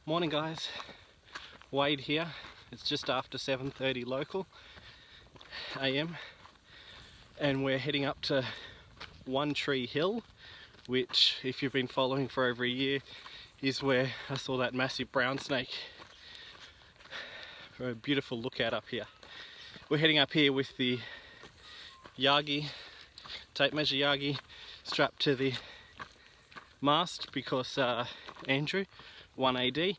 Morning guys, Wade here. It's just after 7:30 local AM and we're heading up to One Tree Hill, which if you've been following for over a year is where I saw that massive brown snake. A beautiful lookout up here. We're heading up here with the Yagi, tape measure Yagi, strapped to the mast because Andrew, 1AD,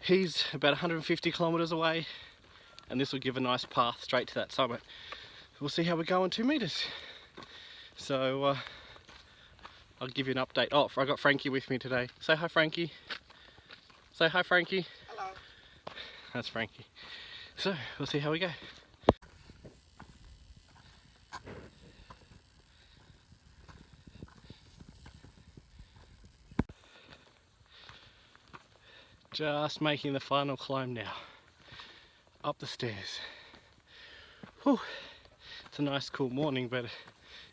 he's about 150 kilometers away and this will give a nice path straight to that summit. We'll see how we go on 2 meters. So I'll give you an update. Oh, I got Frankie with me today. Say hi, Frankie. Say hi, Frankie. Hello. That's Frankie. So we'll see how we go. Just making the final climb now. Up the stairs. Whew. It's a nice cool morning, but it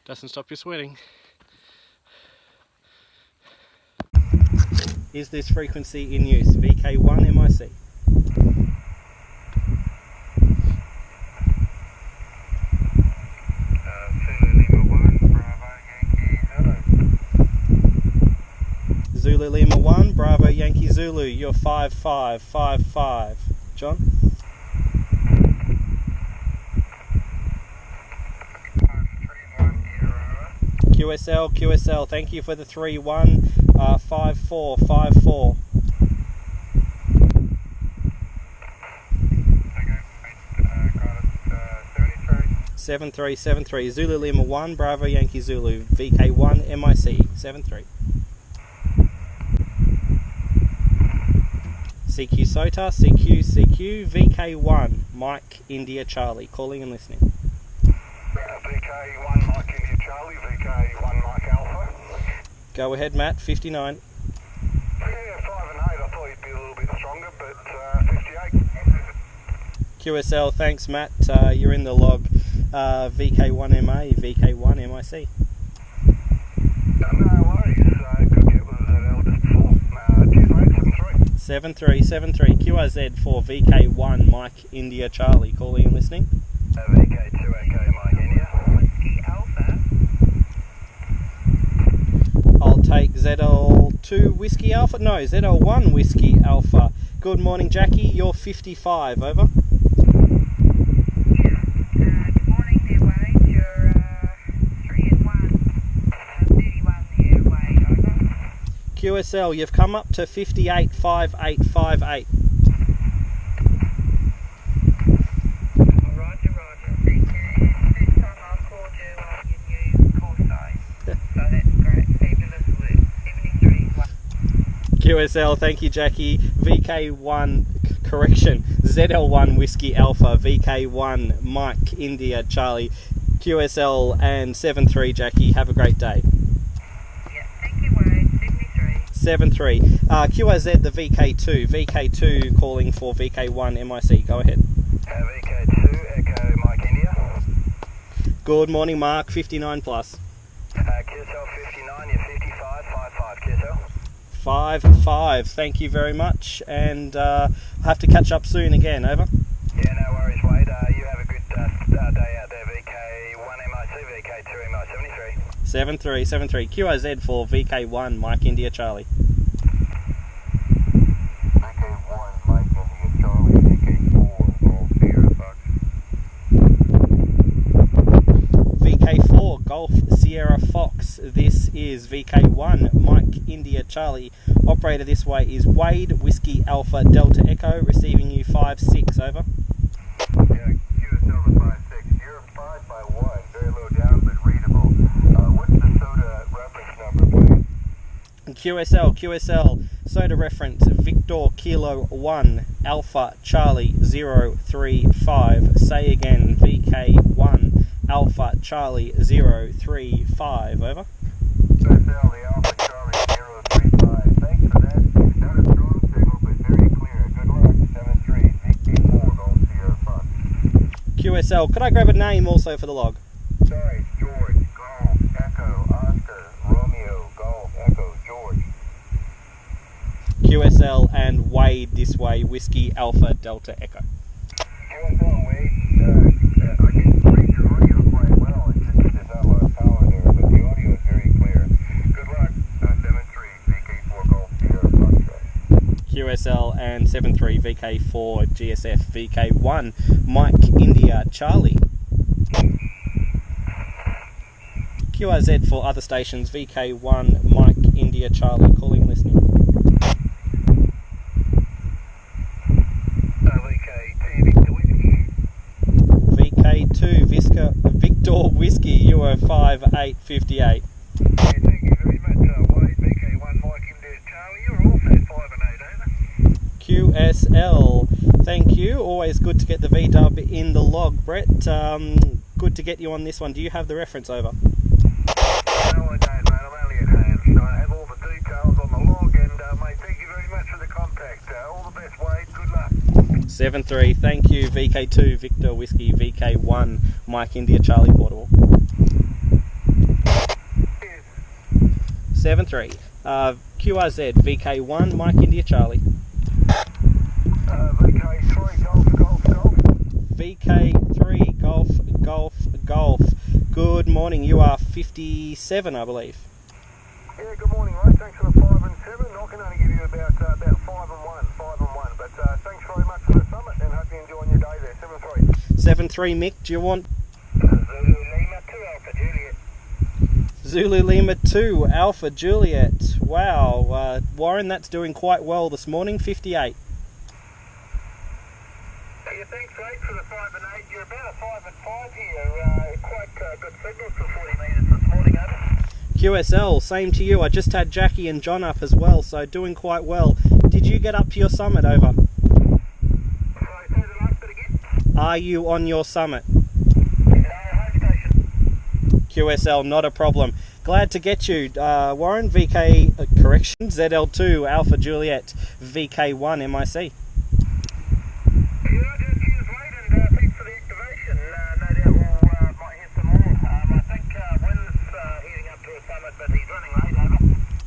doesn't stop you sweating. Is this frequency in use? VK1 MIC. Zulu Lima 1, Bravo Yankee Zulu, you're 5555. John? QSL, thank you for the 315454. Okay, 7373, Zulu Lima 1, Bravo Yankee Zulu, VK1 MIC, 73. CQ SOTA, CQ, VK1, Mike India Charlie, calling and listening. VK1 Mike India Charlie, VK1 Mike Alpha. Go ahead, Matt, 59. Yeah, 5 and 8, I thought he'd be a little bit stronger, but 58. QSL, thanks Matt, you're in the log. VK1 MA, VK1 MIC. No worries, good get was at L just before. Cheers mate, 73. 7373, QRZ for VK1 Mike India Charlie, calling and listening. VK2 Echo Mike India. Whiskey Alpha. I'll take ZL2 Whiskey Alpha, no, ZL1 Whiskey Alpha. Good morning Jackie, you're 55, over. Good morning there Wade, you're 3 and 1, 31 there Wade, over. QSL, you've come up to 585858. Roger, thank you. First time I've called you on your new course size, so that's great, fabulous work, 73 1. QSL, thank you Jackie. VK1, correction, ZL1 Whiskey Alpha, VK1 Mike India Charlie, QSL and 73 Jackie, have a great day. Yeah, thank you Wade, 73. 73. QRZ the VK2 calling for VK1 MIC, go ahead. VK2 Echo Mike India. Good morning Mark, 59 plus. QSL 59, you're 55, 55 QSL. 55, thank you very much, and I'll have to catch up soon again, over. Yeah, no worries Wade, you have a good day out there, VK1 MIC, VK2 MI 73. 73, QRZ for VK1 Mike India Charlie. VK1 Mike India Charlie, VK4 Golf Sierra Fox. VK4 Golf Sierra Fox, this is VK1 Mike India Charlie. Operator this way is Wade Whiskey Alpha Delta Echo, receiving you 56, over. Yeah, QSL to 56, you're 5 by 1, very low down but readable. What's the SOTA reference number please? QSL, SOTA reference Victor Kilo 1 Alpha Charlie 035. Say again, VK1 Alpha Charlie 035, over. QSL, the Alpha Charlie 035, thanks for that. Not a strong signal but very clear. Good luck, 73, VK4 Golf Sierra Fox. QSL, could I grab a name also for the log? Sorry, George, Golf, Echo, Oscar, Romeo, Golf, Echo, George. QSL and Wade this way, Whiskey Alpha Delta Echo. QSL, Wade, I can read your audio quite well. It's just there's not a lot of power there, but the audio is very clear. Good luck. 73 VK4 Golf Sierra Foxtrot. QSL and 73 VK4 GSF VK1 Mike India Charlie. QRZ for other stations, VK1 Mike India Charlie, calling and listening. VK2 Victor Whiskey, you are 5858. Yeah, thank you very much, Wade. VK1 Mike India Charlie. You're also 5 and 8, over. QSL, thank you. Always good to get the V-dub in the log, Brett. Good to get you on this one. Do you have the reference over? No, I don't, mate. I'm only at home. I have all the details on the log, and mate, thank you very much for the contact. All the best, Wade. Good luck. 7-3, thank you. VK2 Victor Whiskey, VK1 Mike India Charlie Portable. 7-3, QRZ VK1 Mike India Charlie. VK3 Golf. VK3 Golf. Good morning. You are 57, I believe. Yeah, good morning, mate. Thanks for the 5 and 7. I can only give you about 5 and 1. But thanks very much for the summit, and hope you're enjoying your day there. 7-3. 7-3, Mick. Do you want Zulu Lima 2 Zulu Lima 2 Alpha Alpha Juliet. Juliet? Wow, Warren, that's doing quite well this morning. 58. Yeah, thanks, mate, for the 5 and 8. You're about a 5 and 5 here. Quite good signals for 40 metres this morning, over. QSL, same to you. I just had Jackie and John up as well, so doing quite well. Did you get up to your summit, over? Sorry, say the last bit again. Are you on your summit? Home station. QSL, not a problem. Glad to get you. Warren, VK, correction, ZL2 Alpha Juliet, VK1 MIC. Yeah, just cheers, mate, and thanks for the activation. No doubt we'll might hear some more. I think Wynn's heading up to a summit, but he's running late, over.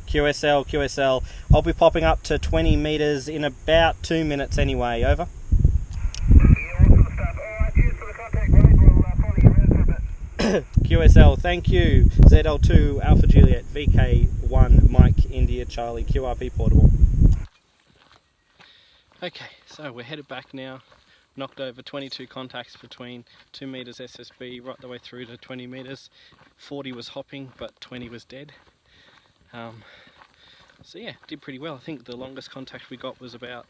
QSL. I'll be popping up to 20 metres in about 2 minutes anyway, over. Yeah, awesome stuff. Alright, cheers for the contact, mate. We'll follow you around for a bit. QSL, thank you. ZL2 Alpha Juliet, VK1 Mike India Charlie, QRP Portable. Okay, so we're headed back now. Knocked over 22 contacts between 2 metres SSB right the way through to 20 metres. 40 was hopping, but 20 was dead. So yeah, did pretty well. I think the longest contact we got was about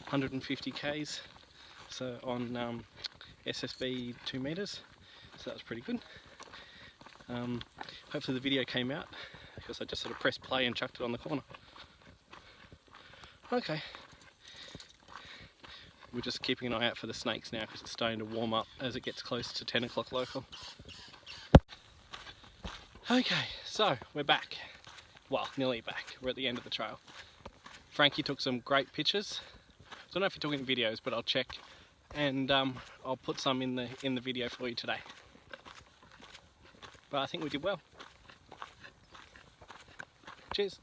150 k's, so on SSB 2 metres, so that was pretty good. Hopefully the video came out, because I just sort of pressed play and chucked it on the corner. Okay, we're just keeping an eye out for the snakes now, because it's starting to warm up as it gets close to 10 o'clock local. Okay, so we're back. Well, nearly back. We're at the end of the trail. Frankie took some great pictures. I don't know if he took any videos, but I'll check, and I'll put some in the video for you today. But I think we did well. Cheers.